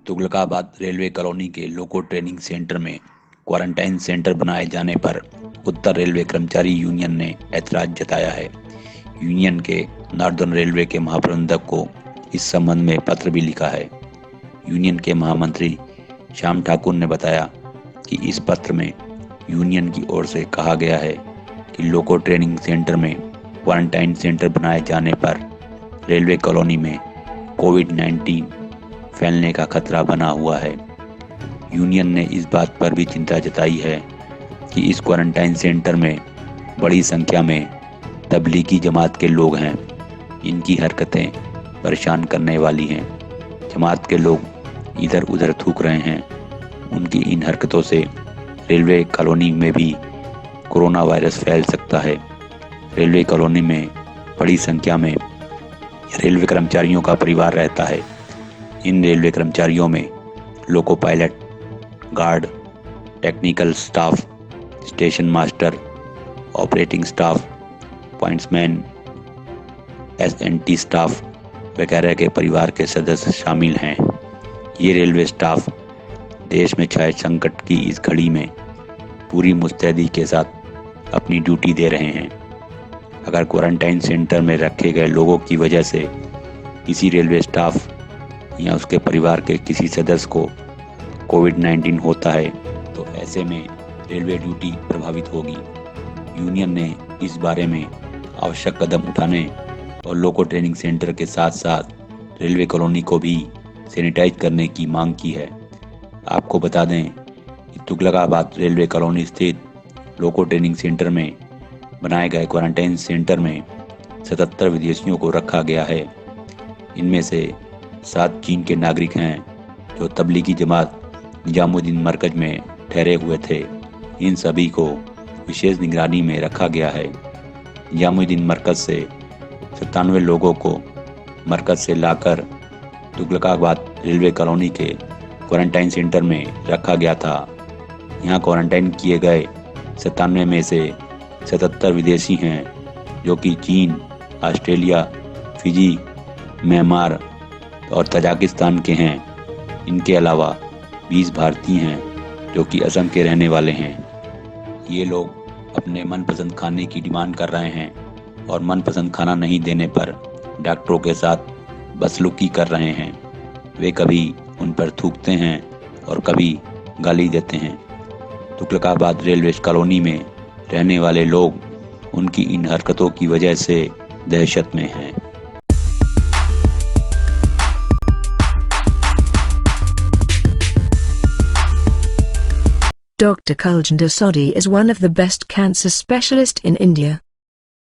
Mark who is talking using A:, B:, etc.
A: Tughlakabad railway colony के लोको training centre में quarantine centre बनाए जाने पर उत्तर रेलवे कर्मचारी यूनियन ने ऐतराज जताया है। यूनियन के नॉर्दर्न रेलवे के महाप्रबंधक को इस संबंध में पत्र भी लिखा है। यूनियन के महामंत्री श्याम ठाकुर ने बताया कि इस पत्र में यूनियन की ओर से कहा गया है कि लोको ट्रेनिंग सेंटर में क्वारंटाइन सेंटर बनाए जाने पर रेलवे कॉलोनी में कोविड-19 फैलने का खतरा बना हुआ है। यूनियन ने इस बात पर भी चिंता जताई है कि इस क्वारंटाइन सेंटर में बड़ी संख्या में तबलीगी जमात के लोग हैं। इनकी हरकतें परेशान करने वाली हैं। जमात के लोग इधर उधर थूक रहे हैं। उनकी इन हरकतों से रेलवे कॉलोनी में भी कोरोना वायरस फैल सकता है। रेलवे कॉलोनी में बड़ी संख्या में रेलवे कर्मचारियों का परिवार रहता है। इन रेलवे कर्मचारियों में loco pilot, guard, technical staff, station master, operating staff, pointsman, SNT staff वगैरह के परिवार के सदस्य शामिल हैं। ये रेलवे स्टाफ देश में छाए संकट की इस घड़ी में पूरी मुस्तैदी के साथ अपनी ड्यूटी दे रहे हैं। अगर क्वारंटाइन सेंटर में रखे गए लोगों की वजह से किसी रेलवे स्टाफ या उसके परिवार के किसी सदस्य को कोविड-19 होता है तो ऐसे में रेलवे ड्यूटी प्रभावित होगी। यूनियन ने इस बारे में आवश्यक कदम उठाने और लोको ट्रेनिंग सेंटर के साथ साथ रेलवे कॉलोनी को भी सैनिटाइज करने की मांग की है। आपको बता दें कि तुगलकाबाद रेलवे कॉलोनी स्थित लोको ट्रेनिंग सेंटर में बनाए गए क्वारंटाइन सेंटर में 77 विदेशियों को रखा गया है। इनमें से 7 चीन के नागरिक हैं जो तबलीगी जमात निजामुद्दीन मरकज में ठहरे हुए थे। इन सभी को विशेष निगरानी में रखा गया है। निजामुद्दीन मरकज से 97 लोगों को मरकज से लाकर तुगलकाबाद रेलवे कॉलोनी के क्वारंटाइन सेंटर में रखा गया था। यहाँ क्वारंटाइन किए गए 97 में से 77 विदेशी हैं जो कि चीन, ऑस्ट्रेलिया, फिजी, म्यांमार और तजाकिस्तान के हैं। इनके अलावा 20 भारतीय हैं जो कि असम के रहने वाले हैं। ये लोग अपने मनपसंद खाने की डिमांड कर रहे हैं और मनपसंद खाना नहीं देने पर डॉक्टरों के साथ बदसलूकी कर रहे हैं। वे कभी उन पर थूकते हैं और कभी गाली देते हैं। तुगलकाबाद रेलवे कॉलोनी में रहने वाले लोग उनकी इन हरकतों की वजह से दहशत में हैं।
B: Dr. Kuljinder Sodhi is one of the best cancer specialists in India.